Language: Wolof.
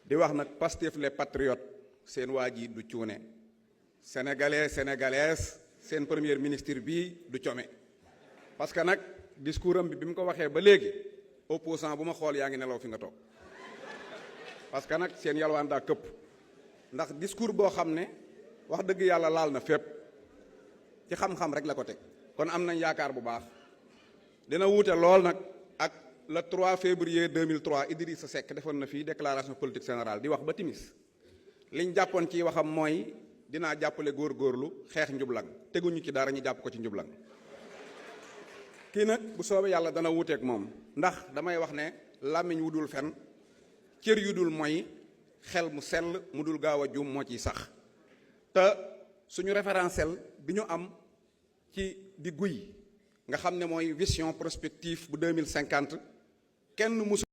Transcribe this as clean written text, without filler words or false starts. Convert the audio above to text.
di wax nag Pastef les patriotes seen waa ji du cuune sénégalais sénégalaise seen premier ministre bii du come parce que nag discours am bi mu ko waxee ba léegi opposant bu ma xool yaa ngi nelaw fi nga toog parce que nag seen yalwaan daa këpp ndax discours boo xam ne wax dëgg yàlla laal na fépp ci xam-xam rek la ko teg kon am nañ yaakaar bu baax dina wuute lool nag ak le 3 février 2003 Idrissa Seck defoon na fii déclaration politique générale di wax ba timis liñ jàppoon ci waxam mooy dinaa jàppale góorgóorlu xeex njublang teguñu ci dara ñu jàpp ko ci njublang kii nag bu soobee yàlla dana wuuteeg moom ndax damay wax ne làmmiñ wu dul fen cër yu dul mooy xel mu sell mu dul gaaw a juum moo ciy sax te suñu référentiel bi ñu am ci di guy nga xam ne mooy vision prospective bu 2050 kenn musu